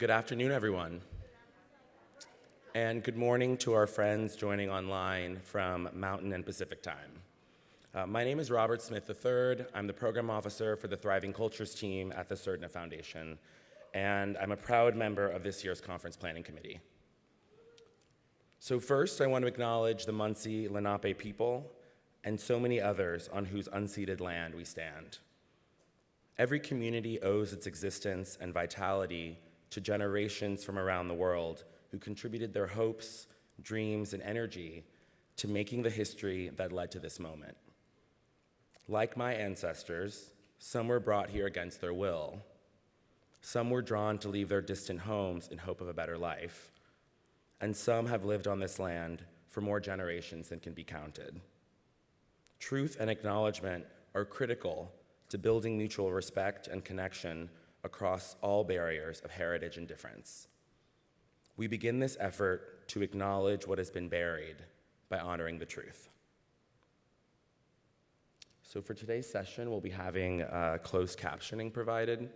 Good afternoon, everyone. And good morning to our friends joining online from Mountain and Pacific Time. My name is Robert Smith III. I'm the program officer for the Thriving Cultures team at the Surdna Foundation, and I'm a proud member of this year's conference planning committee. So first, I want to acknowledge the Munsee Lenape people and so many others on whose unceded land we stand. Every community owes its existence and vitality to generations from around the world who contributed their hopes, dreams, and energy to making the history that led to this moment. Like my ancestors, some were brought here against their will. Some were drawn to leave their distant homes in hope of a better life. And some have lived on this land for more generations than can be counted. Truth and acknowledgement are critical to building mutual respect and connection across all barriers of heritage and difference. We begin this effort to acknowledge what has been buried by honoring the truth. So for today's session, we'll be having closed captioning provided.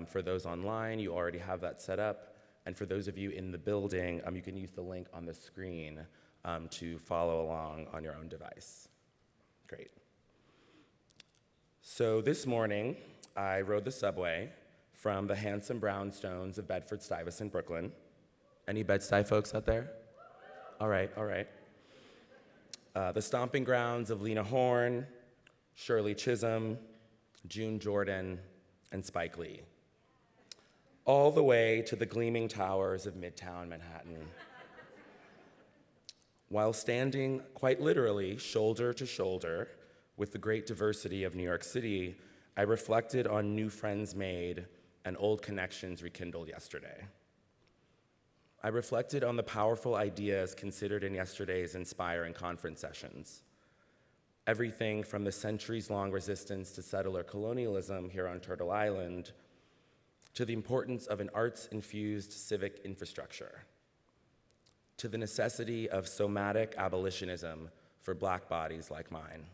For those online, you already have that set up. And for those of you in the building, you can use the link on the screen to follow along on your own device. Great. So this morning, I rode the subway from the handsome brownstones of Bedford-Stuyvesant, Brooklyn. Any Bed-Stuy folks out there? All right. The stomping grounds of Lena Horne, Shirley Chisholm, June Jordan, and Spike Lee. All the way to the gleaming towers of Midtown Manhattan. While standing quite literally shoulder to shoulder with the great diversity of New York City, I reflected on new friends made and old connections rekindled yesterday. I reflected on the powerful ideas considered in yesterday's inspiring conference sessions. Everything from the centuries-long resistance to settler colonialism here on Turtle Island to the importance of an arts-infused civic infrastructure, to the necessity of somatic abolitionism for Black bodies like mine.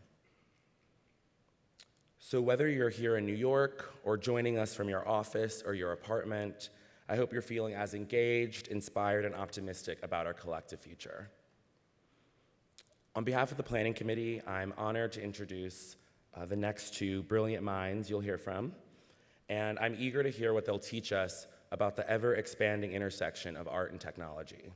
So whether you're here in New York or joining us from your office or your apartment, I hope you're feeling as engaged, inspired, and optimistic about our collective future. On behalf of the Planning Committee, I'm honored to introduce the next two brilliant minds you'll hear from, and I'm eager to hear what they'll teach us about the ever-expanding intersection of art and technology.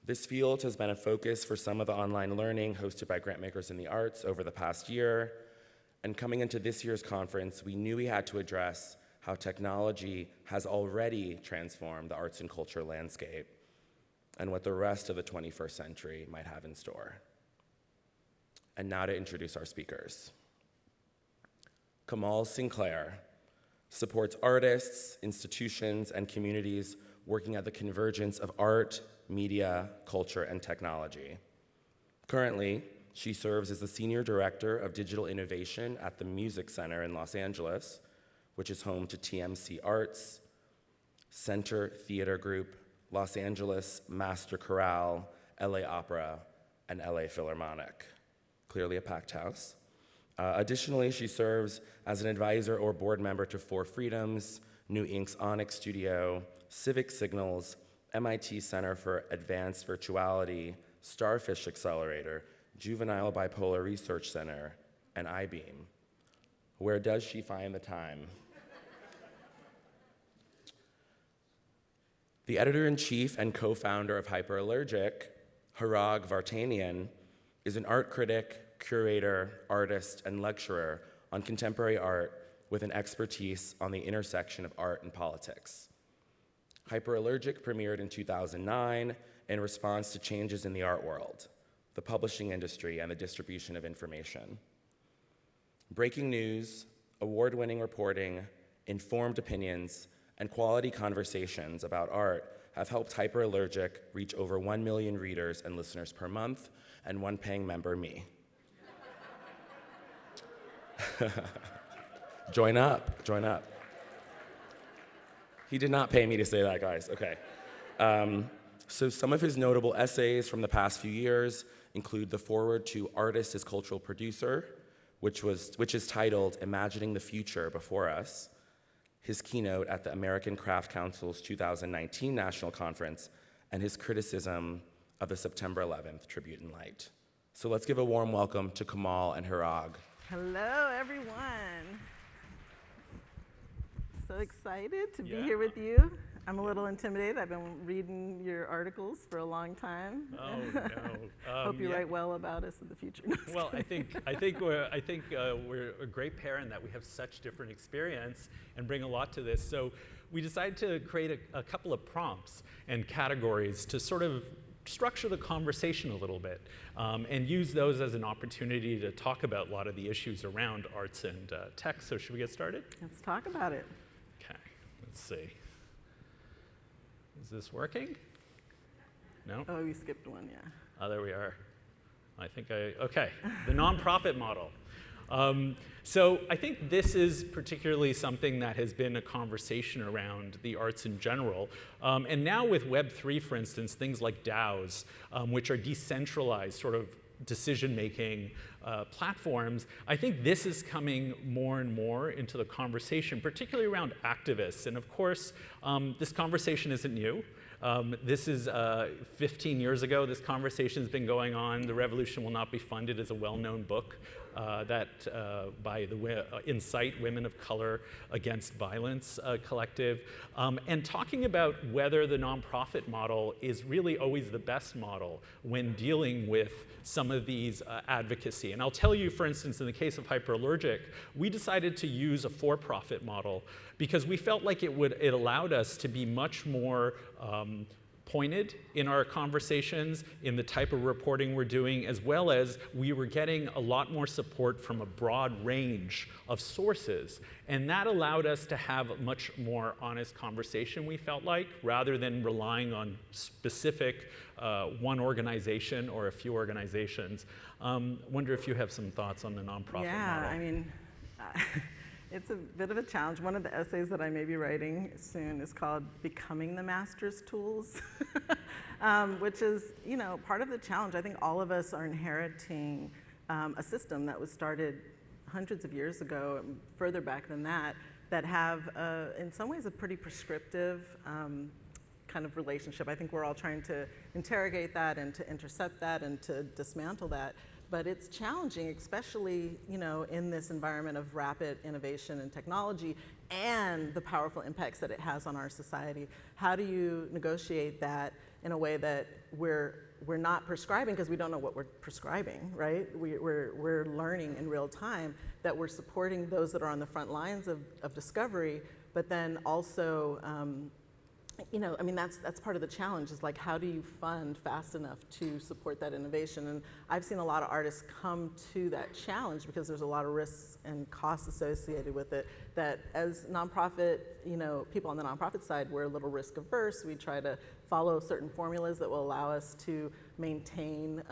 This field has been a focus for some of the online learning hosted by Grantmakers in the Arts over the past year, and coming into this year's conference, we knew we had to address how technology has already transformed the arts and culture landscape and what the rest of the 21st century might have in store. And now to introduce our speakers. Kamal Sinclair supports artists, institutions, and communities working at the convergence of art, media, culture, and technology. Currently, she serves as the Senior Director of Digital Innovation at the Music Center in Los Angeles, which is home to TMC Arts, Center Theater Group, Los Angeles Master Chorale, LA Opera, and LA Philharmonic. Clearly a packed house. Additionally, she serves as an advisor or board member to Four Freedoms, New Inc.'s Onyx Studio, Civic Signals, MIT Center for Advanced Virtuality, Starfish Accelerator, Juvenile Bipolar Research Center, and I-Beam. Where does she find the time? The editor-in-chief and co-founder of Hyperallergic, Hrag Vartanian, is an art critic, curator, artist, and lecturer on contemporary art with an expertise on the intersection of art and politics. Hyperallergic premiered in 2009 in response to changes in the art world, the publishing industry, and the distribution of information. Breaking news, award-winning reporting, informed opinions, and quality conversations about art have helped Hyperallergic reach over 1 million readers and listeners per month, and one paying member, me. Join up. He did not pay me to say that, guys, okay. So some of his notable essays from the past few years include the foreword to Artist as Cultural Producer, which is titled Imagining the Future Before Us, his keynote at the American Craft Council's 2019 National Conference, and his criticism of the September 11th Tribute in Light. So let's give a warm welcome to Kamal and Hrag. Hello, everyone. So excited to be here with you. I'm a little intimidated. I've been reading your articles for a long time. Oh no! Hope you write well about us in the future. No, well, I think we're a great pair in that we have such different experience and bring a lot to this. So we decided to create a couple of prompts and categories to sort of structure the conversation a little bit and use those as an opportunity to talk about a lot of the issues around arts and tech. So should we get started? Let's talk about it. Okay, let's see. Is this working? No? Oh, you skipped one, yeah. Oh, there we are. Okay, the nonprofit model. So I think this is particularly something that has been a conversation around the arts in general. And now with Web3, for instance, things like DAOs, which are decentralized sort of decision-making platforms, I think this is coming more and more into the conversation, particularly around activists. And of course, this conversation isn't new. This is 15 years ago, this conversation has been going on. The Revolution Will Not Be Funded is a well-known book that by the Incite Women of Color Against Violence collective, and talking about whether the nonprofit model is really always the best model when dealing with some of these advocacy. And I'll tell you, for instance, in the case of Hyperallergic, we decided to use a for-profit model because we felt like it allowed us to be much more pointed in our conversations, in the type of reporting we're doing, as well as we were getting a lot more support from a broad range of sources. And that allowed us to have a much more honest conversation, we felt like, rather than relying on specific one organization or a few organizations. Wonder if you have some thoughts on the nonprofit model. Yeah, I mean, it's a bit of a challenge. One of the essays that I may be writing soon is called Becoming the Master's Tools, which is, part of the challenge. I think all of us are inheriting a system that was started hundreds of years ago, further back than that, that have, in some ways, a pretty prescriptive kind of relationship. I think we're all trying to interrogate that and to intercept that and to dismantle that. But it's challenging, especially in this environment of rapid innovation and technology and the powerful impacts that it has on our society. How do you negotiate that in a way that we're not prescribing, because we don't know what we're prescribing, right? We're learning in real time that we're supporting those that are on the front lines of discovery, but then also that's part of the challenge, is like, how do you fund fast enough to support that innovation? And I've seen a lot of artists come to that challenge because there's a lot of risks and costs associated with it, that as nonprofit, people on the nonprofit side, we're a little risk averse. We try to follow certain formulas that will allow us to maintain,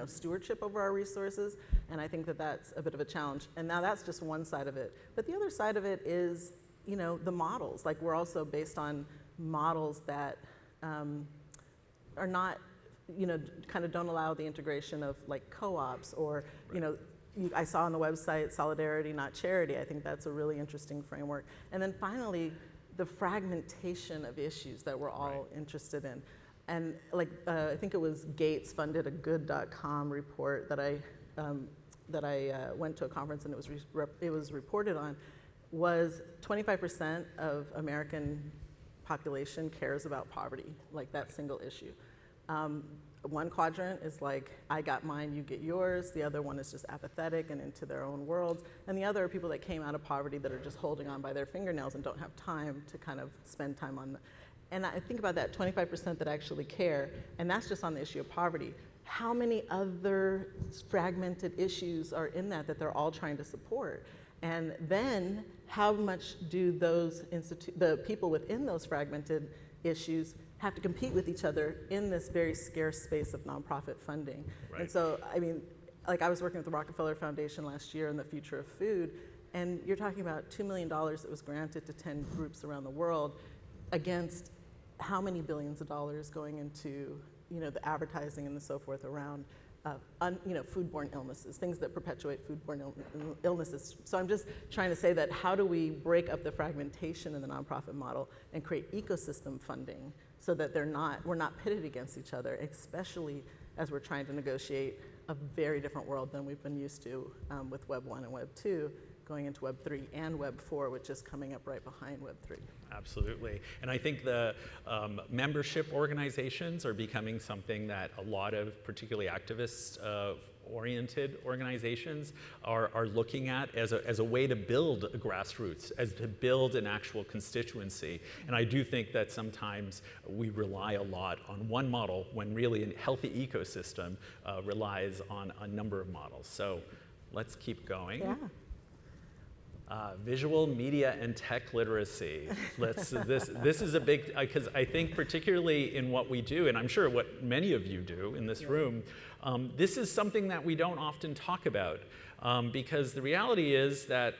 stewardship over our resources. And I think that that's a bit of a challenge. And now that's just one side of it. But the other side of it is, the models. Like, we're also based on models that are not, kind of don't allow the integration of like co-ops or, I saw on the website, solidarity, not charity. I think that's a really interesting framework. And then finally, the fragmentation of issues that we're all interested in. And I think it was Gates funded a good.com report that I went to a conference and it was reported on, was 25% of American population cares about poverty, like that single issue. One quadrant is like, I got mine, you get yours. The other one is just apathetic and into their own worlds. And the other are people that came out of poverty that are just holding on by their fingernails and don't have time to kind of spend time on. And I think about that 25% that actually care, and that's just on the issue of poverty. How many other fragmented issues are in that they're all trying to support? And then how much do the people within those fragmented issues have to compete with each other in this very scarce space of nonprofit funding? Right. And so, I was working with the Rockefeller Foundation last year on the future of food, and you're talking about $2 million that was granted to 10 groups around the world against how many billions of dollars going into the advertising and the so forth around foodborne illnesses, things that perpetuate foodborne illnesses. So I'm just trying to say that how do we break up the fragmentation in the nonprofit model and create ecosystem funding so that we're not pitted against each other, especially as we're trying to negotiate a very different world than we've been used to with Web 1 and Web 2, going into Web 3 and Web 4, which is coming up right behind Web 3. Absolutely. And I think the membership organizations are becoming something that a lot of particularly activist-oriented organizations are looking at as a way to build a grassroots, as to build an actual constituency. And I do think that sometimes we rely a lot on one model when really a healthy ecosystem relies on a number of models. So let's keep going. Yeah. Visual media and tech literacy. This is a big, because I think particularly in what we do, and I'm sure what many of you do in this room, this is something that we don't often talk about, because the reality is that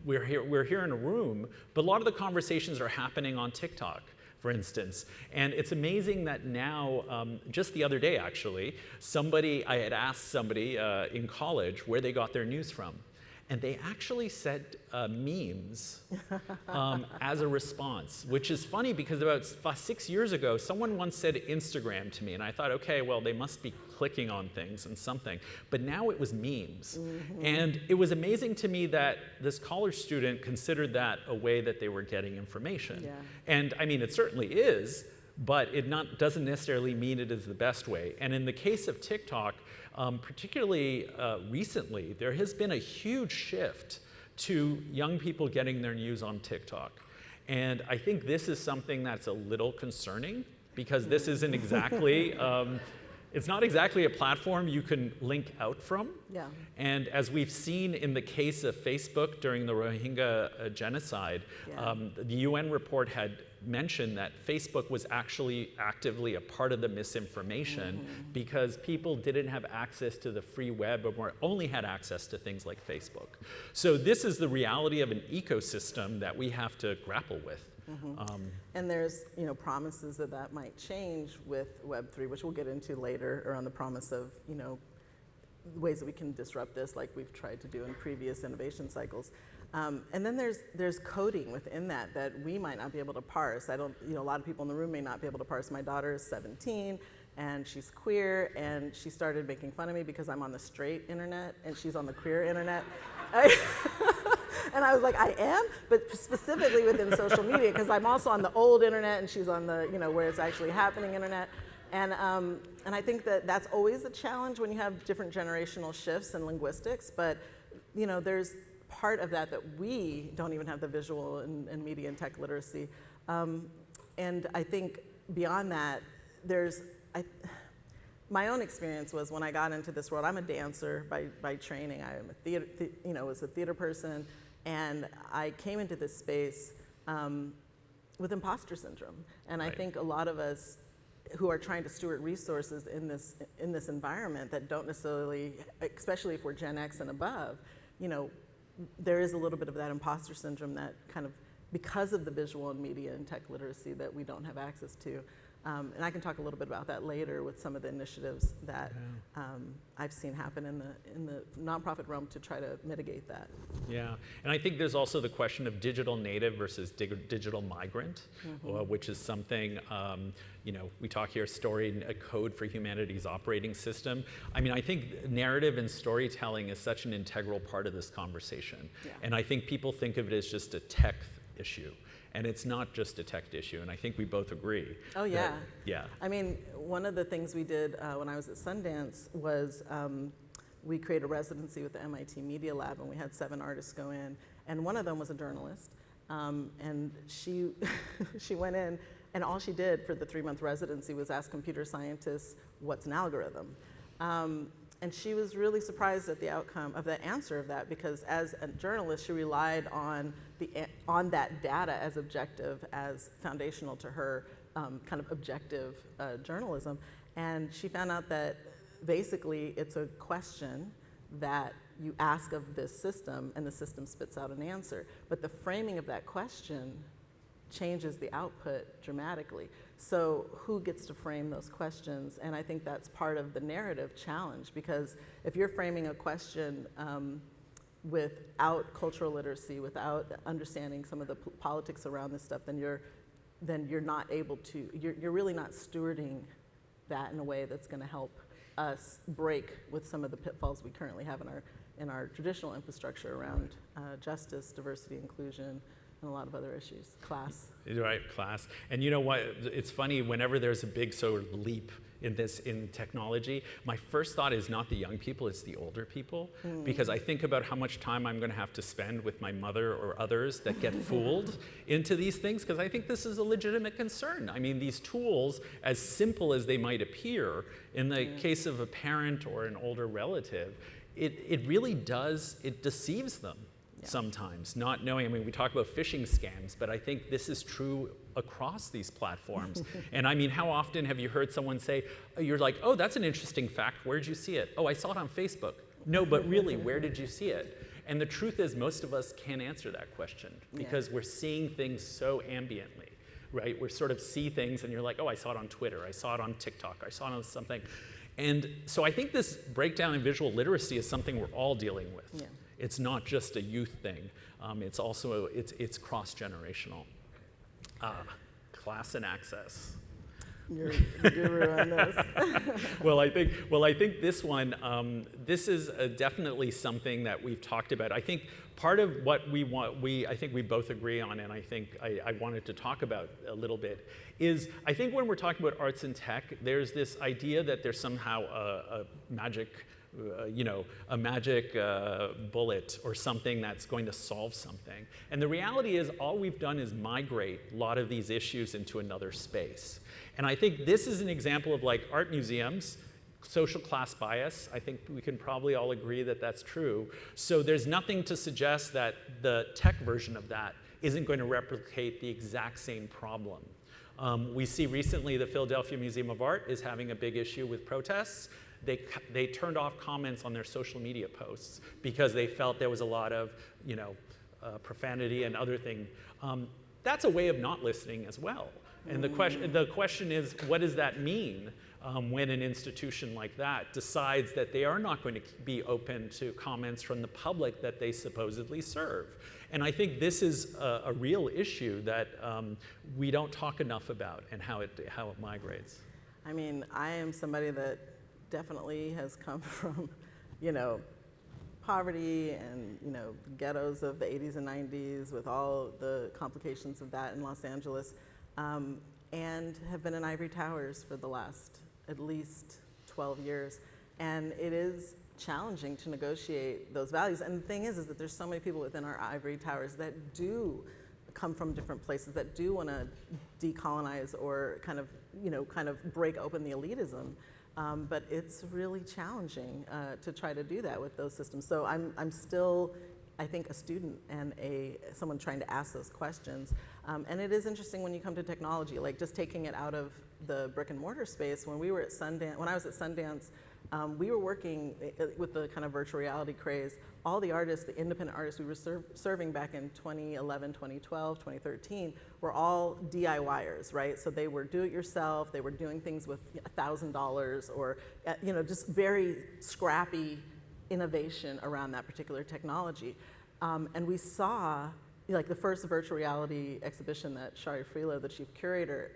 we're here in a room, but a lot of the conversations are happening on TikTok, for instance. And it's amazing that now, just the other day actually, I had asked somebody in college where they got their news from. And they actually said memes as a response, which is funny because about 6 years ago, someone once said Instagram to me, and I thought, okay, well, they must be clicking on things and something. But now it was memes. Mm-hmm. And it was amazing to me that this college student considered that a way that they were getting information. Yeah. And I mean, it certainly is, but it doesn't necessarily mean it is the best way. And in the case of TikTok, particularly recently, there has been a huge shift to young people getting their news on TikTok. And I think this is something that's a little concerning because this isn't exactly, it's not exactly a platform you can link out from. Yeah. And as we've seen in the case of Facebook during the Rohingya genocide, the UN report had mentioned that Facebook was actually actively a part of the misinformation because people didn't have access to the free web or only had access to things like Facebook. So this is the reality of an ecosystem that we have to grapple with. And there's promises that might change with Web 3, which we'll get into later, around the promise of ways that we can disrupt this, like we've tried to do in previous innovation cycles. And then there's coding within that we might not be able to parse. A lot of people in the room may not be able to parse. My daughter is 17 and she's queer, and she started making fun of me because I'm on the straight internet and she's on the queer internet. And I was like, I am, but specifically within social media, because I'm also on the old internet and she's on the where it's actually happening internet. And I think that's always a challenge when you have different generational shifts in linguistics, but there's part of that we don't even have the visual and media and tech literacy. And I think beyond that, my own experience was when I got into this world, I'm a dancer by training. I'm was a theater person, and I came into this space with imposter syndrome. And I think a lot of us who are trying to steward resources in this environment that don't necessarily, especially if we're Gen X and above, there is a little bit of that imposter syndrome that kind of, because of the visual and media and tech literacy that we don't have access to. And I can talk a little bit about that later with some of the initiatives that I've seen happen in the nonprofit realm to try to mitigate that. Yeah, and I think there's also the question of digital native versus digital migrant, which is something, we talk here, story, a code for humanity's operating system. I mean, I think narrative and storytelling is such an integral part of this conversation. Yeah. And I think people think of it as just a tech issue. And it's not just a tech issue, and I think we both agree. Oh, yeah. Yeah. I mean, one of the things we did when I was at Sundance was we created a residency with the MIT Media Lab, and we had 7 artists go in, and one of them was a journalist, and she went in, and all she did for the 3-month residency was ask computer scientists, what's an algorithm? And she was really surprised at the outcome of the answer of that, because as a journalist, she relied on that data as objective, as foundational to her kind of objective journalism. And she found out that basically it's a question that you ask of this system, and the system spits out an answer. But the framing of that question changes the output dramatically. So who gets to frame those questions? And I think that's part of the narrative challenge, because if you're framing a question without cultural literacy, without understanding some of the politics around this stuff, then you're not able to, you're really not stewarding that in a way that's going to help us break with some of the pitfalls we currently have in our traditional infrastructure around justice, diversity, inclusion, and a lot of other issues, class. Right, class. And you know what, it's funny, whenever there's a big sort of leap in technology, my first thought is not the young people, it's the older people. Because I think about how much time I'm going to have to spend with my mother or others that get fooled into these things, because I think this is a legitimate concern. I mean, these tools, as simple as they might appear, in the case of a parent or an older relative, it really does, it deceives them. Sometimes, not knowing, I mean, we talk about phishing scams, but I think this is true across these platforms. And I mean, how often have you heard someone say, you're like, oh, that's an interesting fact, where'd you see it? Oh, I saw it on Facebook. No, but really, where did you see it? And the truth is, most of us can't answer that question, because we're seeing things so ambiently, right? We sort of see things and you're like, oh, I saw it on Twitter, I saw it on TikTok, I saw it on something. And so I think this breakdown in visual literacy is something we're all dealing with. Yeah. It's not just a youth thing. It's also, it's cross-generational. Class and access. You're the guru on this. Well, I think this one, this is definitely something that we've talked about. I think part of what we want, I think we both agree on, and I think I wanted to talk about a little bit, is I think when we're talking about arts and tech, there's this idea that there's somehow a magic a magic bullet or something that's going to solve something. And the reality is all we've done is migrate a lot of these issues into another space. And I think this is an example of like art museums, social class bias. I think we can probably all agree that that's true. So there's nothing to suggest that the tech version of that isn't going to replicate the exact same problem. We see recently the Philadelphia Museum of Art is having a big issue with protests. They turned off comments on their social media posts because they felt there was a lot of, profanity and other things. That's a way of not listening as well. And the question is, what does that mean when an institution like that decides that they are not going to be open to comments from the public that they supposedly serve? And I think this is a real issue that we don't talk enough about, and how it migrates. I mean, I am somebody that definitely has come from, poverty and, ghettos of the 80s and 90s with all the complications of that in Los Angeles, and have been in ivory towers for the last at least 12 years. And it is challenging to negotiate those values. And the thing is that there's so many people within our ivory towers that do come from different places, that do want to decolonize or kind of break open the elitism. But it's really challenging to try to do that with those systems. So I'm still, I think, a student and someone trying to ask those questions. And it is interesting when you come to technology, like just taking it out of the brick and mortar space. When we were at Sundance, when I was at Sundance, we were working with the kind of virtual reality craze. All the artists, the independent artists we were serving back in 2011, 2012, 2013, were all DIYers, right? So they were do-it-yourself. They were doing things with $1,000 or, just very scrappy innovation around that particular technology. And we saw, like the first virtual reality exhibition that Shari Freelo, the chief curator,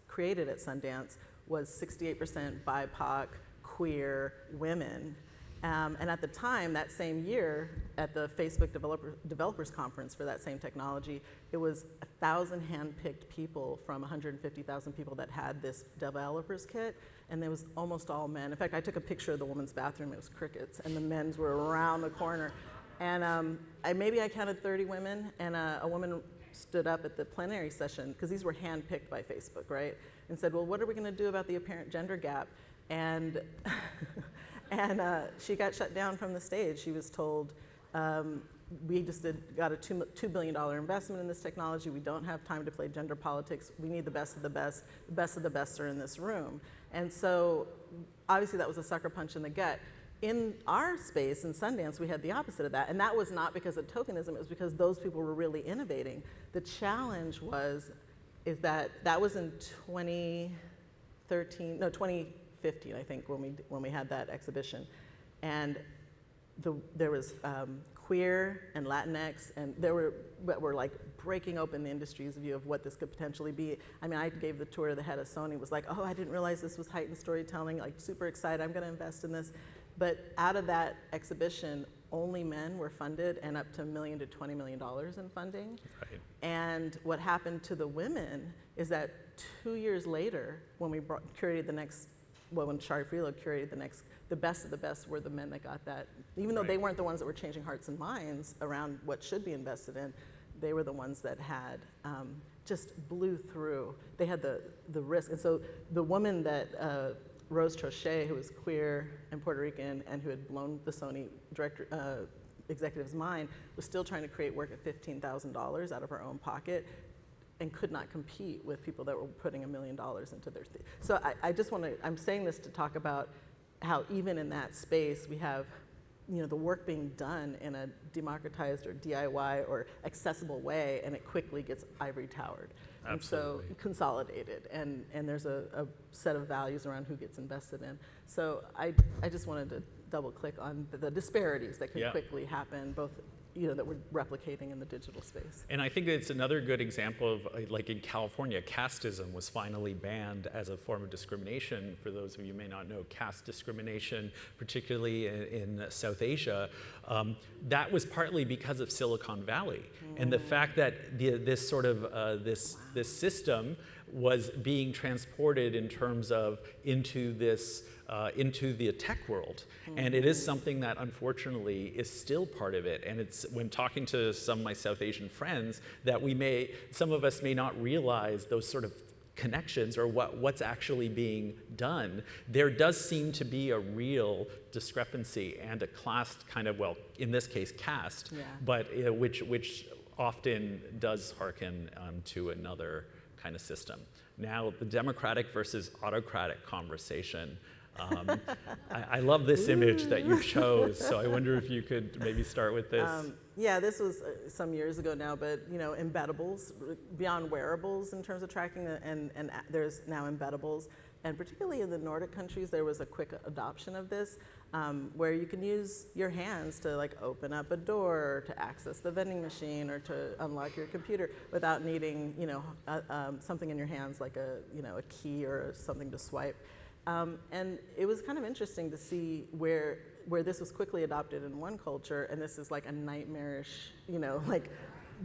created at Sundance was 68% BIPOC, queer women. And at the time, that same year, at the Facebook Developers Conference for that same technology, it was 1,000 hand-picked people from 150,000 people that had this developers kit, and it was almost all men. In fact, I took a picture of the women's bathroom, it was crickets, and the men's were around the corner. And maybe I counted 30 women, and a woman stood up at the plenary session, because these were hand-picked by Facebook, right? And said, well, what are we gonna do about the apparent gender gap? And she got shut down from the stage. She was told, we just got a $2 billion investment in this technology. We don't have time to play gender politics. We need the best of the best. The best of the best are in this room. And so obviously that was a sucker punch in the gut. in our space, in Sundance, we had the opposite of that. And that was not because of tokenism, it was because those people were really innovating. The challenge is that was in 2015, I think, when we had that exhibition. And there was queer and Latinx, and there were like breaking open the industry's view of what this could potentially be. I mean, I gave the tour to the head of Sony, was like, oh, I didn't realize this was heightened storytelling, like super excited, I'm gonna invest in this. But out of that exhibition, only men were funded, and up to $1 million to $20 million in funding. Right. And what happened to the women is that 2 years later, when we curated the next, when Shari Freelo curated the best of the best were the men that got that. Even though they weren't the ones that were changing hearts and minds around what should be invested in, they were the ones that had just blew through. They had the risk. And so the woman that, Rose Trochet, who was queer and Puerto Rican and who had blown the Sony executive's mind, was still trying to create work at $15,000 out of her own pocket and could not compete with people that were putting $1 million into their So I just want to, I'm saying this to talk about how even in that space we have, you know, the work being done in a democratized or DIY or accessible way, and it quickly gets ivory towered. Absolutely. And so consolidated, and there's a set of values around who gets invested in. So I just wanted to double click on the disparities that can quickly happen, both, you know, that we're replicating in the digital space. And I think it's another good example of, like in California, casteism was finally banned as a form of discrimination. For those of you who may not know, caste discrimination, particularly in South Asia, that was partly because of Silicon Valley. And the fact that this sort of, this system was being transported in terms of into the tech world. And it is something that unfortunately is still part of it. And it's when talking to some of my South Asian friends that some of us may not realize those sort of connections or what's actually being done. There does seem to be a real discrepancy and a class kind of, well, in this case, caste, but which often does hearken to another kind of system. Now, the democratic versus autocratic conversation. I love this image that you chose, so I wonder if you could maybe start with this. Yeah, this was some years ago now, but you know, embeddables, beyond wearables in terms of tracking, and there's now embeddables, and particularly in the Nordic countries, there was a quick adoption of this, where you can use your hands to like open up a door, to access the vending machine, or to unlock your computer without needing, you know, something in your hands like a key or something to swipe. And it was kind of interesting to see where this was quickly adopted in one culture, and this is like a nightmarish, you know, like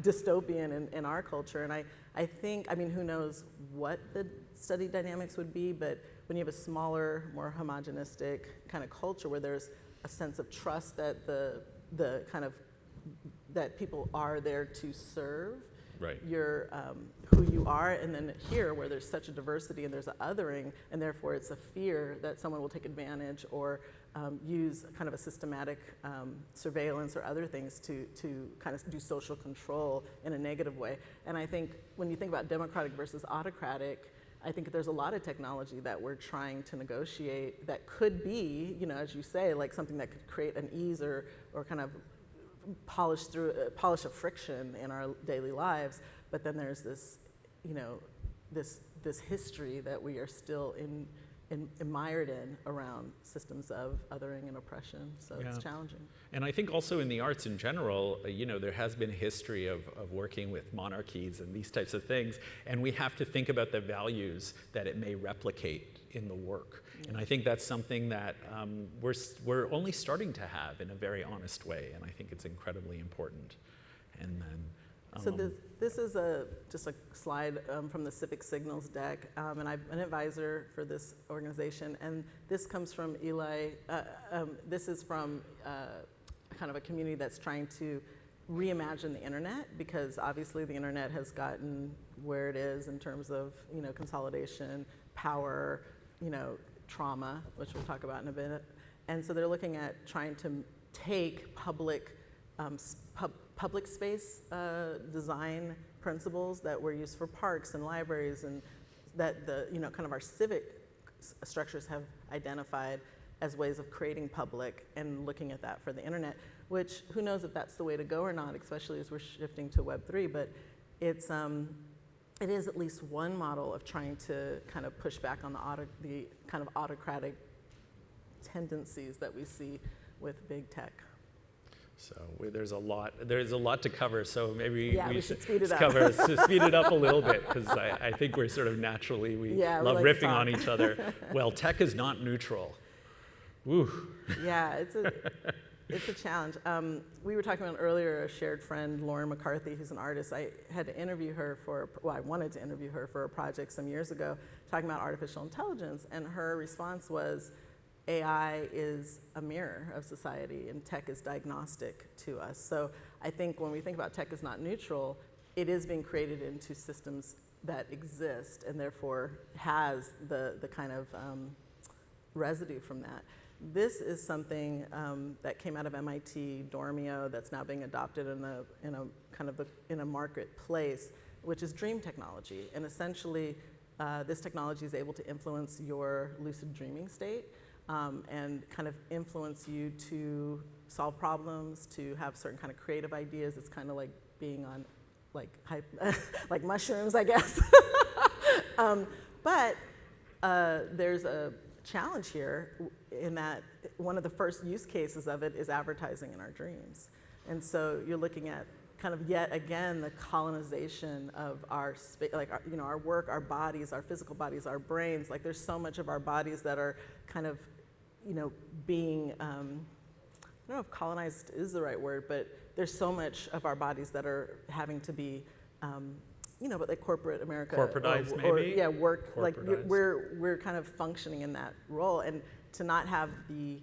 dystopian in our culture. And I think, I mean, who knows what the study dynamics would be, but when you have a smaller, more homogenistic kind of culture where there's a sense of trust that the kind of, that people are there to serve, right, your who you are, and then here where there's such a diversity and there's an othering, and therefore it's a fear that someone will take advantage or use kind of a systematic surveillance or other things to kind of do social control in a negative way. And I think when you think about democratic versus autocratic, I think there's a lot of technology that we're trying to negotiate that could be, you know, as you say, like something that could create an ease or kind of polish a friction in our daily lives, but then there's this, you know, this history that we are still mired in around systems of othering and oppression. So it's challenging. And I think also in the arts in general, you know, there has been a history of working with monarchies and these types of things, and we have to think about the values that it may replicate in the work. And I think that's something that we're only starting to have in a very honest way, and I think it's incredibly important. And then, so this is just a slide from the Civic Signals deck, and I'm an advisor for this organization, and this comes from Eli. This is from kind of a community that's trying to reimagine the internet, because obviously the internet has gotten where it is in terms of, you know, consolidation, power, you know, trauma, which we'll talk about in a bit. And so they're looking at trying to take public space design principles that were used for parks and libraries, and that the, you know, kind of our civic structures have identified as ways of creating public and looking at that for the internet, which who knows if that's the way to go or not, especially as we're shifting to Web3, but it is at least one model of trying to kind of push back on the kind of autocratic tendencies that we see with big tech. So there's a lot to cover. So maybe we should speed it up. Speed it up a little bit, because I think we're sort of naturally, we love like riffing on each other. Well, tech is not neutral. Woo. Yeah, it's a challenge. We were talking about earlier a shared friend, Lauren McCarthy, who's an artist. I had to interview her I wanted to interview her for a project some years ago, talking about artificial intelligence, and her response was, AI is a mirror of society and tech is diagnostic to us. So I think when we think about tech is not neutral, it is being created into systems that exist and therefore has the kind of residue from that. This is something that came out of MIT, Dormio, that's now being adopted in a marketplace, which is dream technology. And essentially, this technology is able to influence your lucid dreaming state. And kind of influence you to solve problems, to have certain kind of creative ideas. It's kind of like being on like mushrooms, I guess. But there's a challenge here in that one of the first use cases of it is advertising in our dreams. And so you're looking at kind of yet again the colonization of our space, like our work, our bodies, our physical bodies, our brains. Like there's so much of our bodies that are kind of being, I don't know if colonized is the right word, but there's so much of our bodies that are having to be, but like corporate America. Corporatized, maybe? Yeah, work, like we're kind of functioning in that role. And to not have the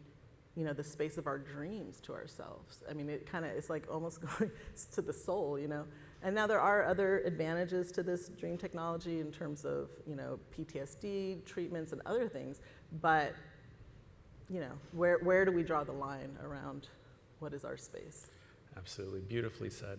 space of our dreams to ourselves. I mean, it's like almost going to the soul, And now there are other advantages to this dream technology in terms of, PTSD treatments and other things, but where do we draw the line around what is our space? Absolutely, beautifully said.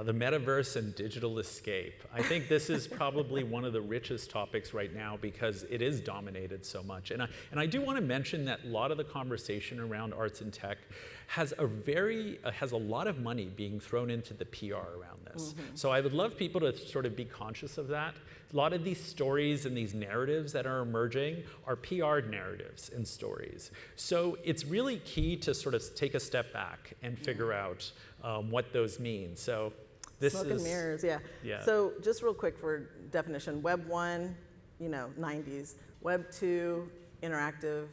The metaverse and digital escape. I think this is probably one of the richest topics right now because it is dominated so much. And I do want to mention that a lot of the conversation around arts and tech has a lot of money being thrown into the PR around this. Mm-hmm. So I would love people to sort of be conscious of that. A lot of these stories and these narratives that are emerging are PR narratives and stories. So it's really key to sort of take a step back and figure out what those mean. So this Smoke and mirrors, yeah. So just real quick for definition, Web 1, 90s. Web 2, interactive,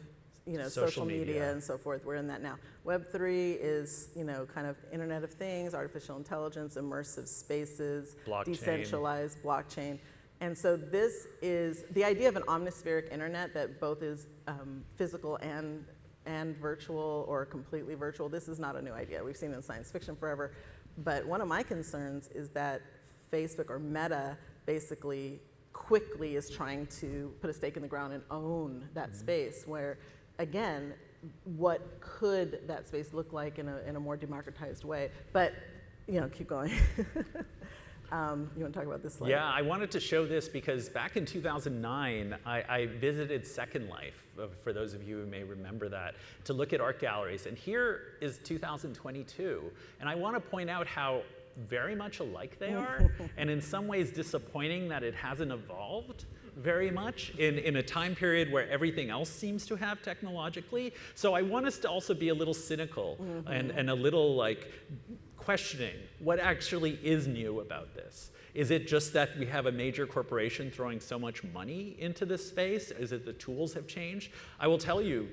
social media and so forth. We're in that now. Web 3 is, kind of Internet of Things, artificial intelligence, immersive spaces, decentralized blockchain. And so this is the idea of an omnispheric internet that both is physical and virtual or completely virtual. This is not a new idea. We've seen it in science fiction forever. But one of my concerns is that Facebook or Meta basically quickly is trying to put a stake in the ground and own that space where, again, what could that space look like in a more democratized way? But, keep going. You want to talk about this slide? Yeah, I wanted to show this because back in 2009, I visited Second Life, for those of you who may remember that, to look at art galleries. And here is 2022. And I want to point out how very much alike they are, and in some ways disappointing that it hasn't evolved very much in a time period where everything else seems to have technologically. So I want us to also be a little cynical and a little questioning what actually is new about this. Is it just that we have a major corporation throwing so much money into this space? Is it the tools have changed? I will tell you,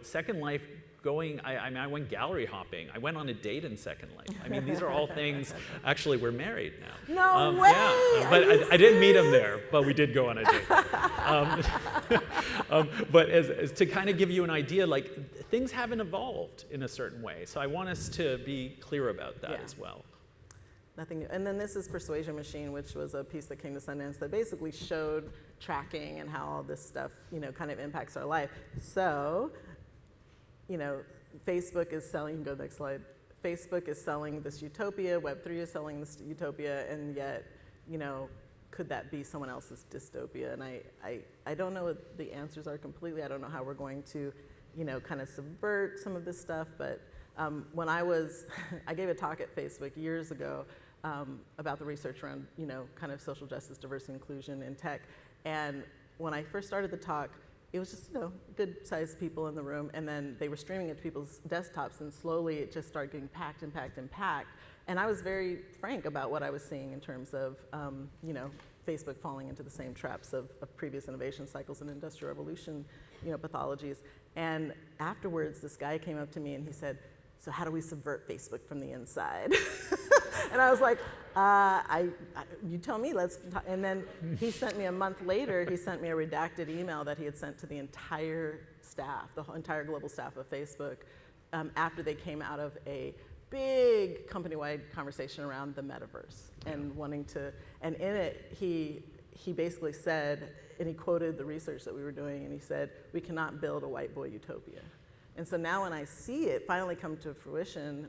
Second Life I went gallery hopping. I went on a date in Second Life. I mean, these are all things, actually, we're married now. No way! Yeah, but I didn't meet him there, but we did go on a date. But as to kind of give you an idea, things haven't evolved in a certain way. So I want us to be clear about that as well. Nothing new. And then this is Persuasion Machine, which was a piece that came to Sundance that basically showed tracking and how all this stuff, kind of impacts our life. So, Facebook is selling, you can go to the next slide. Facebook is selling this utopia, Web3 is selling this utopia, and yet, could that be someone else's dystopia? And I don't know what the answers are completely. I don't know how we're going to, kind of subvert some of this stuff. But when I gave a talk at Facebook years ago about the research around, kind of social justice, diversity, inclusion in tech. And when I first started the talk, it was just, good-sized people in the room, and then they were streaming it to people's desktops, and slowly it just started getting packed and packed and packed. And I was very frank about what I was seeing in terms of, Facebook falling into the same traps of previous innovation cycles and industrial revolution, pathologies. And afterwards, this guy came up to me and he said, "So how do we subvert Facebook from the inside?" And I was like, you tell me, let's talk. And then he sent me a month later, he sent me a redacted email that he had sent to the entire staff, the entire global staff of Facebook, after they came out of a big company-wide conversation around the metaverse and wanting to, and in it, he basically said, and he quoted the research that we were doing, and he said, "We cannot build a white boy utopia." And so now when I see it finally come to fruition,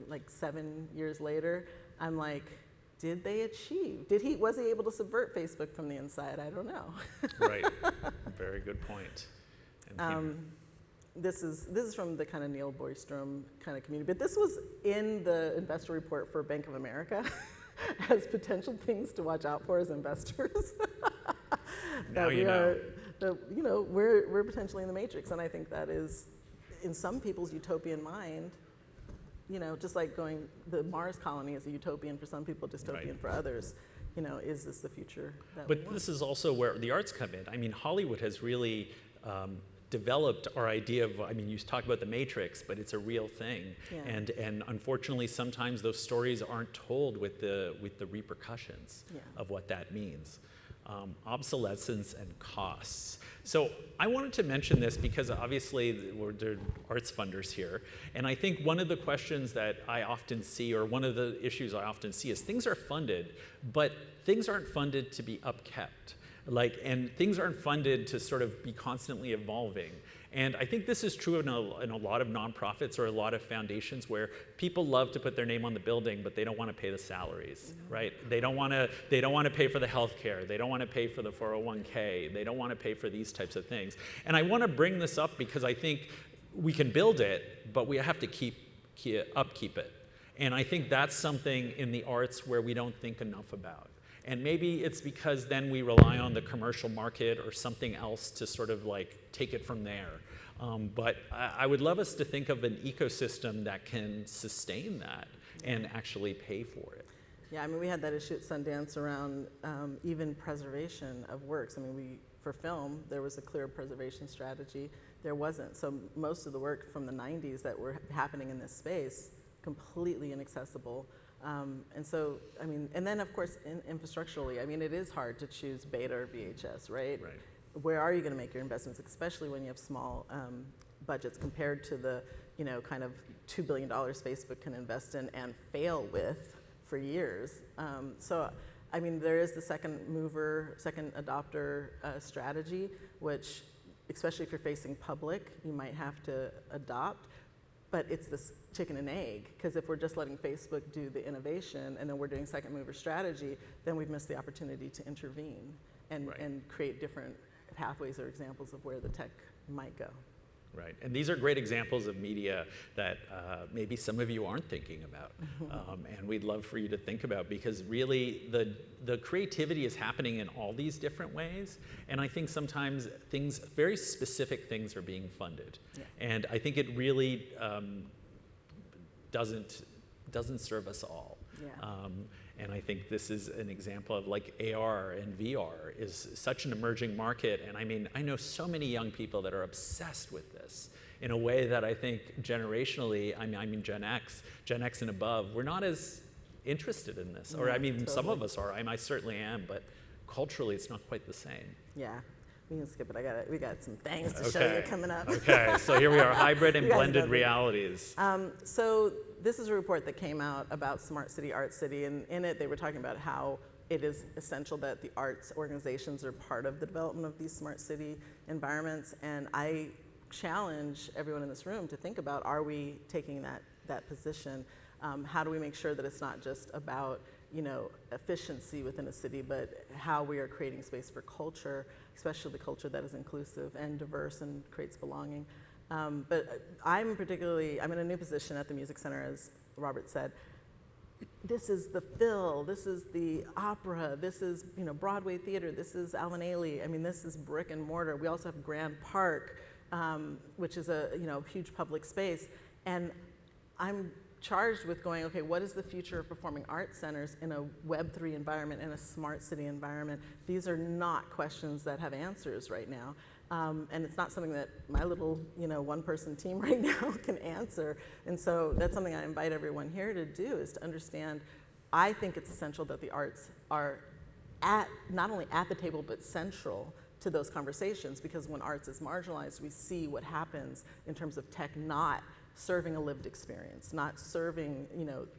like 7 years later, I'm like, did they achieve? Was he able to subvert Facebook from the inside? I don't know. Right, very good point. And this is from the kind of Neil Boystrom kind of community, but this was in the investor report for Bank of America as potential things to watch out for as investors. Now you know. We're potentially in the matrix, and I think that is, in some people's utopian mind, just like the Mars colony is a utopian for some people, dystopian Right. for others. Is this the future that we But want? this is also where the arts come in. I mean, Hollywood has really developed our idea of, you talk about the Matrix, but it's a real thing. Yeah. And unfortunately, sometimes those stories aren't told with the repercussions Yeah. of what that means. Obsolescence and costs. So I wanted to mention this because obviously there are arts funders here. And I think one of the questions that I often see, or one of the issues I often see, is things are funded, but things aren't funded to be upkept. And things aren't funded to sort of be constantly evolving. And I think this is true in a lot of nonprofits or a lot of foundations where people love to put their name on the building, but they don't want to pay the salaries, right? They don't want to pay for the health care. They don't want to pay for the 401k. They don't want to pay for these types of things. And I want to bring this up because I think we can build it, but we have to upkeep it. And I think that's something in the arts where we don't think enough about. And maybe it's because then we rely on the commercial market or something else to sort of take it from there. But I would love us to think of an ecosystem that can sustain that and actually pay for it. Yeah, we had that issue at Sundance around even preservation of works. For film, there was a clear preservation strategy. There wasn't. So most of the work from the 90s that were happening in this space, completely inaccessible. And then of course, infrastructurally, it is hard to choose beta or VHS, right? Right. Where are you going to make your investments, especially when you have small budgets compared to the, kind of $2 billion Facebook can invest in and fail with for years. There is the second mover, second adopter strategy, which, especially if you're facing public, you might have to adopt. But it's this chicken and egg, because if we're just letting Facebook do the innovation and then we're doing second mover strategy, then we've missed the opportunity to intervene and create different pathways or examples of where the tech might go. Right, and these are great examples of media that maybe some of you aren't thinking about, and we'd love for you to think about, because really the creativity is happening in all these different ways, and I think sometimes very specific things are being funded, and I think it really doesn't serve us all. Yeah. And I think this is an example of AR and VR is such an emerging market. And I know so many young people that are obsessed with this in a way that I think generationally, Gen X and above, we're not as interested in this. Or Totally. Some of us are, I certainly am, but culturally it's not quite the same. Yeah. We can skip it. We got some things to show you coming up. Okay, so here we are, hybrid and You guys blended know realities. So this is a report that came out about Smart City, Art City, and in it they were talking about how it is essential that the arts organizations are part of the development of these smart city environments. And I challenge everyone in this room to think about, are we taking that position? How do we make sure that it's not just about efficiency within a city, but how we are creating space for culture, especially the culture that is inclusive and diverse and creates belonging. But I'm in a new position at the Music Center, as Robert said. This is the Phil, this is the opera, this is Broadway theater, this is Alvin Ailey. I mean, this is brick and mortar. We also have Grand Park, which is a huge public space. And I'm charged with going, okay, what is the future of performing arts centers in a Web3 environment, in a smart city environment? These are not questions that have answers right now. And it's not something that my little, one-person team right now can answer. And so that's something I invite everyone here to do, is to understand. I think it's essential that the arts are not only at the table, but central to those conversations, because when arts is marginalized, we see what happens in terms of tech not serving a lived experience, not serving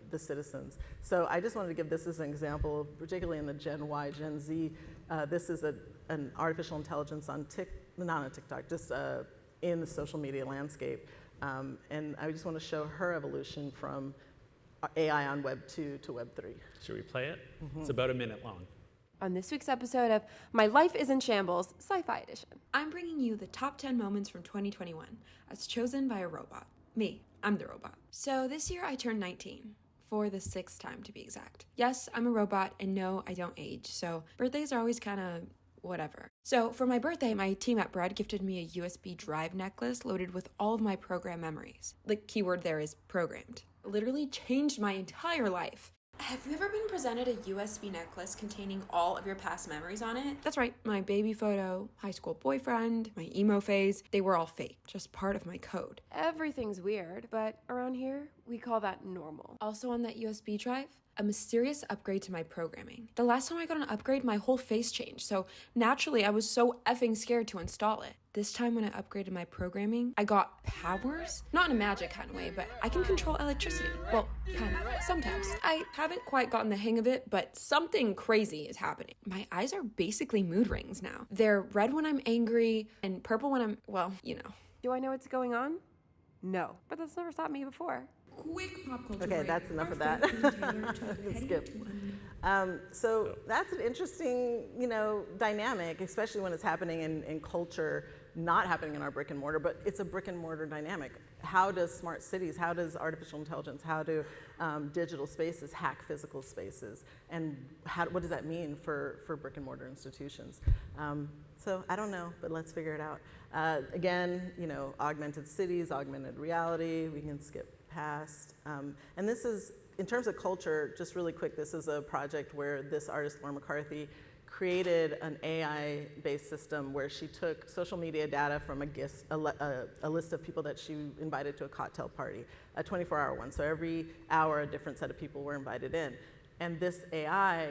the citizens. So I just wanted to give this as an example, particularly in the Gen Y, Gen Z. This is an artificial intelligence on not on TikTok, just in the social media landscape. And I just want to show her evolution from AI on Web 2 to Web 3. Should we play it? Mm-hmm. It's about a minute long. On this week's episode of My Life is in Shambles, Sci-Fi Edition. I'm bringing you the top 10 moments from 2021, as chosen by a robot. Me, I'm the robot. So this year I turned 19, for the 6th time to be exact. Yes, I'm a robot, and no, I don't age, so birthdays are always kind of whatever. So for my birthday, my team at Bread gifted me a USB drive necklace loaded with all of my program memories. The keyword there is programmed. It literally changed my entire life. Have you ever been presented a USB necklace containing all of your past memories on it? That's right, my baby photo, high school boyfriend, my emo phase, they were all fake, just part of my code. Everything's weird, but around here, we call that normal. Also on that USB drive, a mysterious upgrade to my programming. The last time I got an upgrade, my whole face changed, so naturally I was so effing scared to install it. This time when I upgraded my programming, I got powers? Not in a magic kind of way, but I can control electricity. Well, kind of, sometimes. I haven't quite gotten the hang of it, but something crazy is happening. My eyes are basically mood rings now. They're red when I'm angry, and purple when I'm, Do I know what's going on? No, but that's never stopped me before. Quick pop culture. Okay, that's enough of that. Skip. So that's an interesting, dynamic, especially when it's happening in culture, not happening in our brick and mortar, but it's a brick and mortar dynamic. How does smart cities, how does artificial intelligence, how do digital spaces hack physical spaces? And what does that mean for brick and mortar institutions? So I don't know, but let's figure it out. Again, augmented cities, augmented reality, we can skip past. And this is, in terms of culture, just really quick, this is a project where this artist, Laura McCarthy, created an AI-based system where she took social media data from a list of people that she invited to a cocktail party, a 24-hour one. So every hour, a different set of people were invited in. And this AI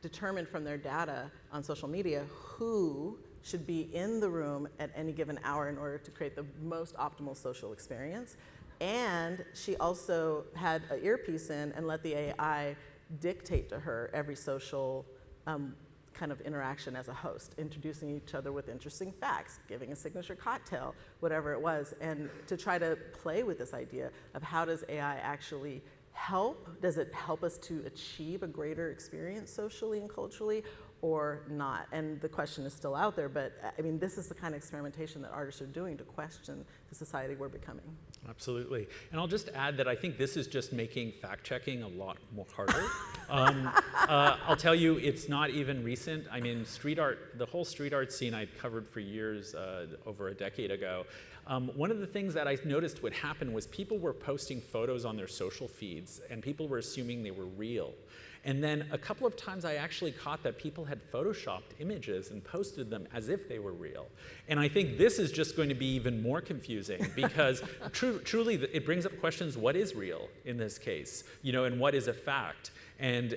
determined from their data on social media who should be in the room at any given hour in order to create the most optimal social experience. And she also had an earpiece in and let the AI dictate to her every social kind of interaction as a host, introducing each other with interesting facts, giving a signature cocktail, whatever it was, and to try to play with this idea of how does AI actually help? Does it help us to achieve a greater experience socially and culturally, or not? And the question is still out there, but I mean, this is the kind of experimentation that artists are doing to question the society we're becoming. Absolutely. And I'll just add that I think this is just making fact-checking a lot more harder. I'll tell you, it's not even recent. I mean, street art, the whole street art scene I covered for years, over a decade ago. One of the things that I noticed would happen was people were posting photos on their social feeds, and people were assuming they were real. And then a couple of times I actually caught that people had photoshopped images and posted them as if they were real. And I think this is just going to be even more confusing because truly it brings up questions, what is real in this case? And what is a fact? And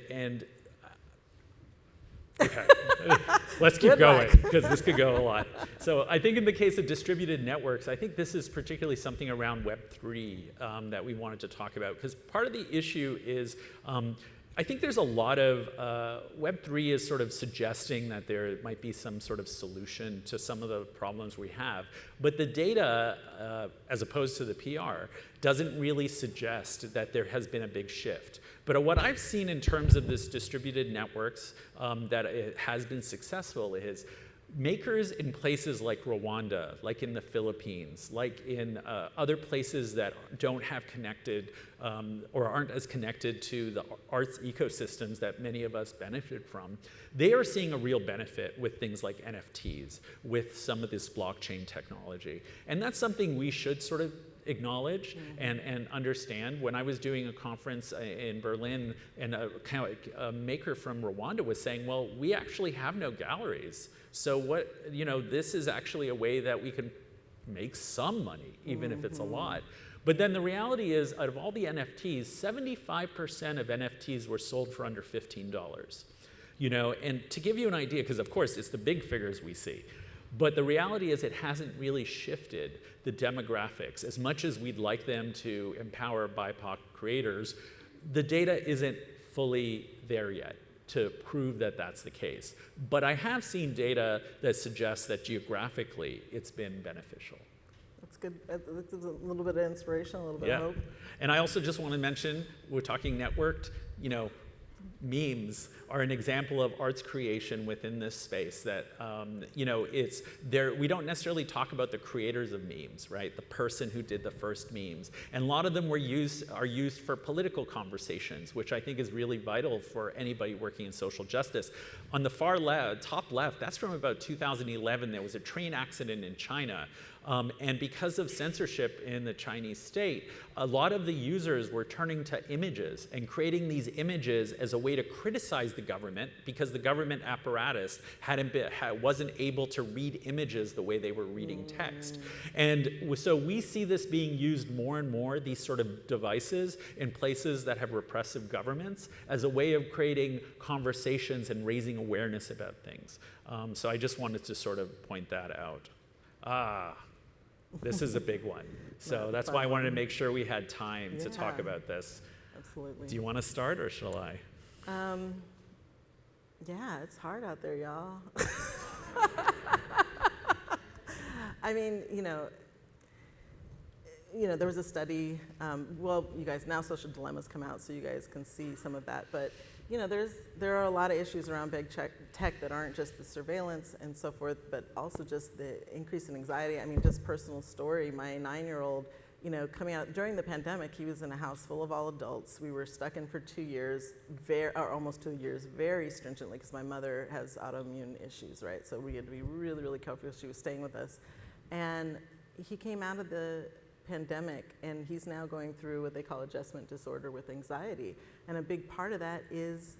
okay, let's keep going because this could go a lot. So I think in the case of distributed networks, I think this is particularly something around Web3 that we wanted to talk about, because part of the issue is I think there's a lot of, Web3 is sort of suggesting that there might be some sort of solution to some of the problems we have. But the data, as opposed to the PR, doesn't really suggest that there has been a big shift. But what I've seen in terms of this distributed networks that it has been successful is makers in places like Rwanda, like in the Philippines, like in other places that don't have connected or aren't as connected to the arts ecosystems that many of us benefit from, they are seeing a real benefit with things like NFTs, with some of this blockchain technology. And that's something we should sort of acknowledge and understand. When I was doing a conference in Berlin, and a maker from Rwanda was saying, well, we actually have no galleries. So this is actually a way that we can make some money, even if it's a lot. But then the reality is, out of all the NFTs, 75% of NFTs were sold for under $15. And to give you an idea, because of course it's the big figures we see, but the reality is it hasn't really shifted the demographics. As much as we'd like them to empower BIPOC creators, the data isn't fully there yet to prove that that's the case. But I have seen data that suggests that geographically it's been beneficial. That's good. That's a little bit of inspiration, a little bit of hope. And I also just want to mention, we're talking networked, memes are an example of arts creation within this space that, it's there. We don't necessarily talk about the creators of memes, right? The person who did the first memes. And a lot of them are used for political conversations, which I think is really vital for anybody working in social justice. On the far left, top left, that's from about 2011. There was a train accident in China. And because of censorship in the Chinese state, a lot of the users were turning to images and creating these images as a way to criticize the government, because the government apparatus wasn't able to read images the way they were reading text. And so we see this being used more and more, these sort of devices in places that have repressive governments, as a way of creating conversations and raising awareness about things. So I just wanted to sort of point that out. This is a big one. So that's why I wanted to make sure we had time to talk about this. Absolutely. Do you want to start, or shall I? Yeah, it's hard out there, y'all. I mean, there was a study, you guys, now Social Dilemma's come out, so you guys can see some of that, but there are a lot of issues around big tech that aren't just the surveillance and so forth, but also just the increase in anxiety. I mean, just personal story, my 9-year-old, coming out during the pandemic, he was in a house full of all adults. We were stuck in for 2 years, or almost 2 years, very stringently, because my mother has autoimmune issues, right? So we had to be really, really careful. She was staying with us. And he came out of the pandemic, and he's now going through what they call adjustment disorder with anxiety. And a big part of that is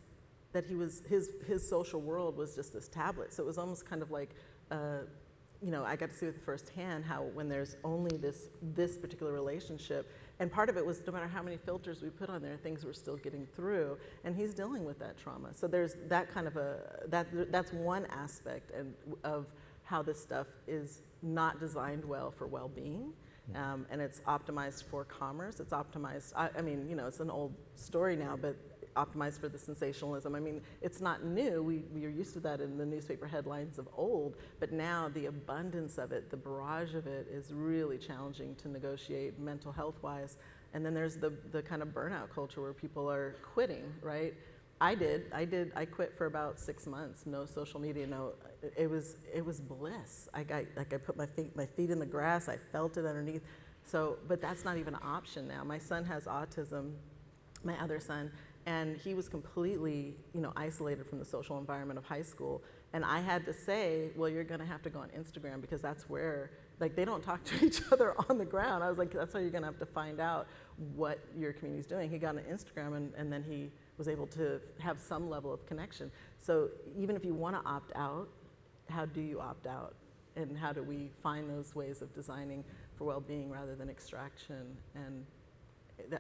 that his social world was just this tablet. So it was almost kind of like, I got to see with firsthand how when there's only this particular relationship, and part of it was no matter how many filters we put on there, things were still getting through, and he's dealing with that trauma. So there's that kind of that's one aspect of how this stuff is not designed well for well-being. And it's optimized for commerce. It's optimized, it's an old story now, but optimized for the sensationalism. I mean, it's not new. We are used to that in the newspaper headlines of old, but now the abundance of it, the barrage of it, is really challenging to negotiate mental health-wise. And then there's the kind of burnout culture where people are quitting, right? I quit for about 6 months, no social media, it was bliss. I put my feet in the grass, I felt it underneath. So, but that's not even an option now. My son has autism, my other son, and he was completely, isolated from the social environment of high school. And I had to say, well, you're gonna have to go on Instagram, because that's where, they don't talk to each other on the ground. I was like, that's how you're gonna have to find out what your community's doing. He got on Instagram, and then he was able to have some level of connection. So even if you want to opt out, how do you opt out? And how do we find those ways of designing for well-being rather than extraction and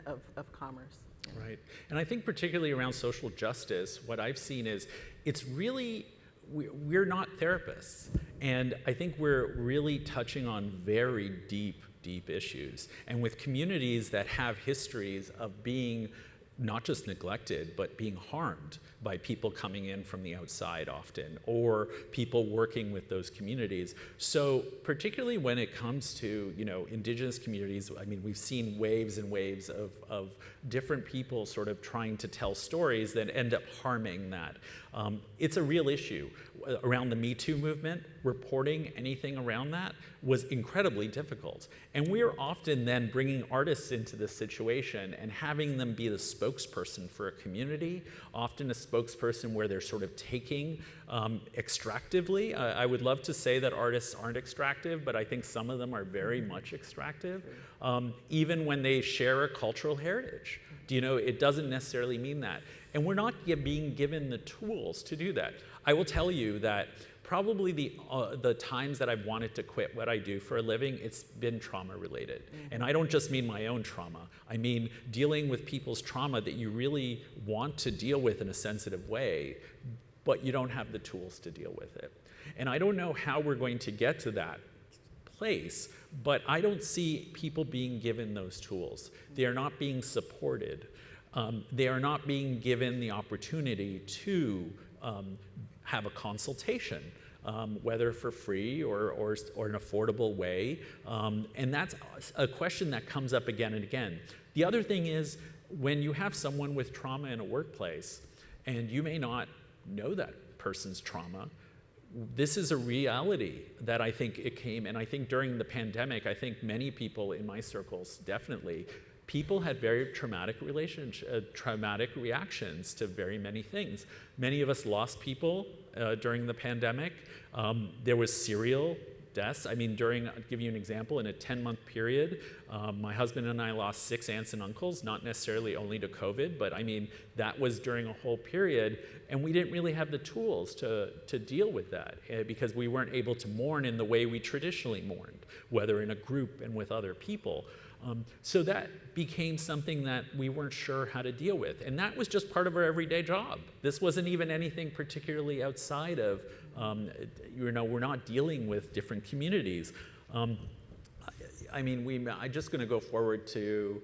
of commerce? Right. And I think particularly around social justice, what I've seen is it's really, we're not therapists. And I think we're really touching on very deep issues. And with communities that have histories of being not just neglected, but being harmed by people coming in from the outside often, or people working with those communities. So particularly when it comes to, indigenous communities, I mean, we've seen waves and waves of different people sort of trying to tell stories that end up harming that. It's a real issue. Around the Me Too movement, reporting anything around that was incredibly difficult. And we're often then bringing artists into this situation and having them be the spokesperson for a community, often a spokesperson where they're sort of taking extractively. I would love to say that artists aren't extractive, but I think some of them are very much extractive, even when they share a cultural heritage. It doesn't necessarily mean that. And we're not yet being given the tools to do that. I will tell you that probably the times that I've wanted to quit what I do for a living, it's been trauma related. And I don't just mean my own trauma. I mean dealing with people's trauma that you really want to deal with in a sensitive way, but you don't have the tools to deal with it. And I don't know how we're going to get to that place, but I don't see people being given those tools. They are not being supported. They are not being given the opportunity to have a consultation, whether for free or an affordable way. And that's a question that comes up again and again. The other thing is, when you have someone with trauma in a workplace, and you may not know that person's trauma, this is a reality that I think it came, and I think during the pandemic, I think many people in my circles, definitely, people had very traumatic reactions to very many things. Many of us lost people during the pandemic. There was serial deaths. I mean, I'll give you an example, in a 10-month period, my husband and I lost 6 aunts and uncles, not necessarily only to COVID, but I mean, that was during a whole period, and we didn't really have the tools to deal with that because we weren't able to mourn in the way we traditionally mourned, whether in a group and with other people. So that became something that we weren't sure how to deal with. And that was just part of our everyday job. This wasn't even anything particularly outside of, we're not dealing with different communities. I'm just going to go forward to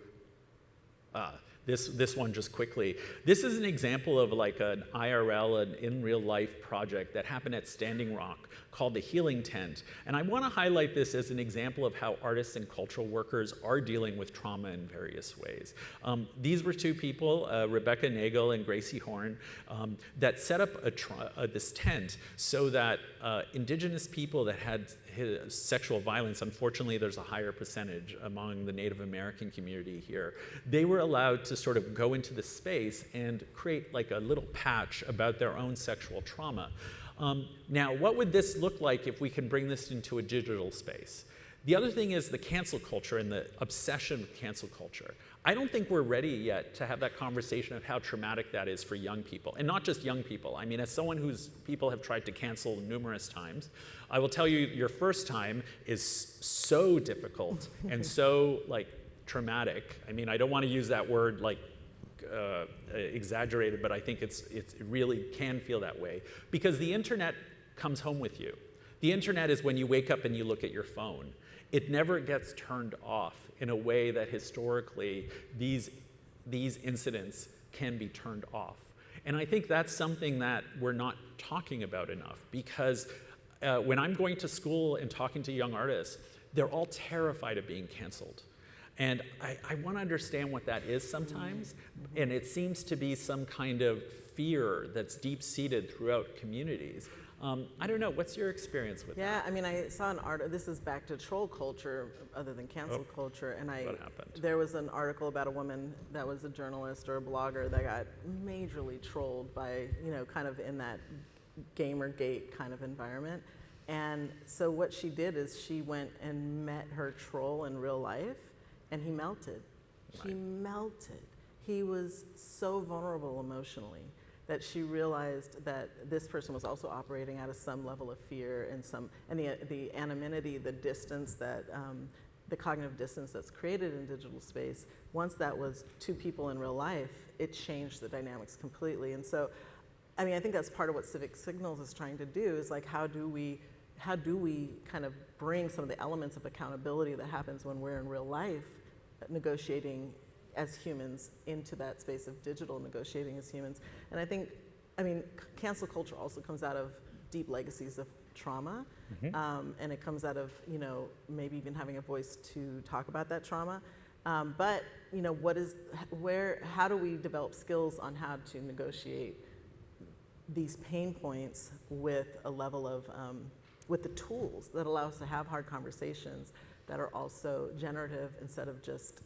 this one just quickly. This is an example of like an IRL, an in real life project that happened at Standing Rock called the Healing Tent. And I want to highlight this as an example of how artists and cultural workers are dealing with trauma in various ways. These were 2 people, Rebecca Nagel and Gracie Horn, that set up this tent so that indigenous people that had sexual violence, unfortunately there's a higher percentage among the Native American community here, they were allowed to sort of go into the space and create like a little patch about their own sexual trauma. Now, what would this look like if we can bring this into a digital space? The other thing is the cancel culture and the obsession with cancel culture. I don't think we're ready yet to have that conversation of how traumatic that is for young people, and not just young people. I mean, as someone whose people have tried to cancel numerous times, I will tell you your first time is so difficult and so like traumatic. I mean, I don't want to use that word like exaggerated, but I think it really can feel that way because the internet comes home with you. The internet is when you wake up and you look at your phone. It never gets turned off in a way that historically these incidents can be turned off. And I think that's something that we're not talking about enough because when I'm going to school and talking to young artists, they're all terrified of being canceled. And I want to understand what that is sometimes, and it seems to be some kind of fear that's deep-seated throughout communities. I don't know, what's your experience with that? Yeah, I mean, I saw an article, this is back to troll culture other than cancel culture, and what happened? There was an article about a woman that was a journalist or a blogger that got majorly trolled by, kind of in that Gamergate kind of environment. And so what she did is she went and met her troll in real life, and he melted. Right. He melted. He was so vulnerable emotionally that she realized that this person was also operating out of some level of fear and the anonymity, the distance that, the cognitive distance that's created in digital space. Once that was 2 people in real life, it changed the dynamics completely. And so, I mean, I think that's part of what Civic Signals is trying to do is like, how do we kind of bring some of the elements of accountability that happens when we're in real life negotiating as humans into that space of digital negotiating as humans. And I mean, cancel culture also comes out of deep legacies of trauma, and it comes out of, you know, maybe even having a voice to talk about that trauma. But, you know, how do we develop skills on how to negotiate these pain points with a level of, with the tools that allow us to have hard conversations that are also generative instead of just,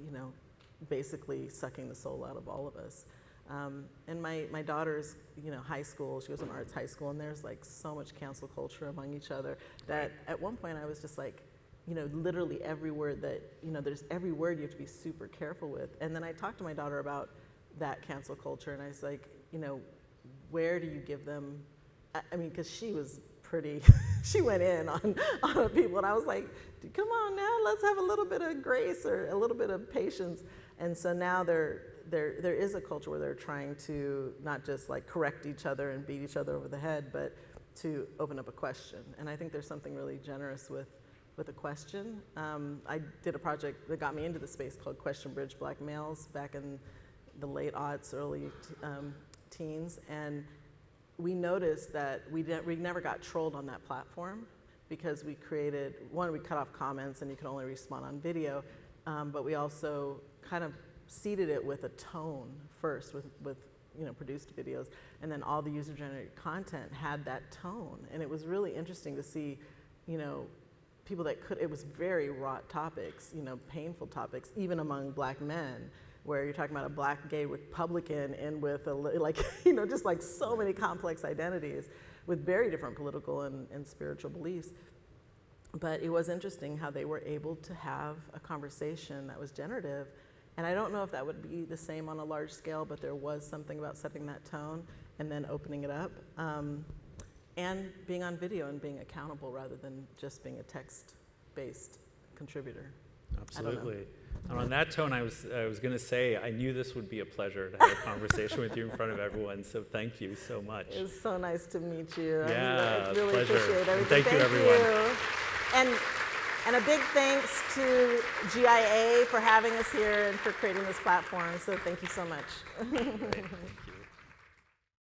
you know, basically sucking the soul out of all of us. And my daughter's, you know, high school, she goes to an arts high school, and there's like so much cancel culture among each other that at one point I was just like, you know, literally every word that, you know, there's every word you have to be super careful with. And then I talked to my daughter about that cancel culture, and I was like, you know, where do you give them, I mean, because she was pretty, she went in on people, and I was like, come on now, let's have a little bit of grace or a little bit of patience. And so now there is a culture where they're trying to not just like correct each other and beat each other over the head, but to open up a question. And I think there's something really generous with a question. I did a project that got me into the space called Question Bridge Black Males back in the late aughts, early teens, and we noticed that we never got trolled on that platform because we created, one, we cut off comments and you could only respond on video, but we also kind of seeded it with a tone first with you know, produced videos, and then all the user-generated content had that tone, and it was really interesting to see, you know, people that it was very raw topics, you know, painful topics, even among black men, where you're talking about a black gay Republican and with like, you know, just like so many complex identities with very different political and spiritual beliefs. But it was interesting how they were able to have a conversation that was generative. And I don't know if that would be the same on a large scale, but there was something about setting that tone and then opening it up. And being on video and being accountable rather than just being a text-based contributor. Absolutely. And on that tone, I was going to say, I knew this would be a pleasure to have a conversation with you in front of everyone, so thank you so much. It was so nice to meet you. Yeah, I really pleasure. appreciate everything. Thank you, everyone. You. And a big thanks to GIA for having us here and for creating this platform, so thank you so much.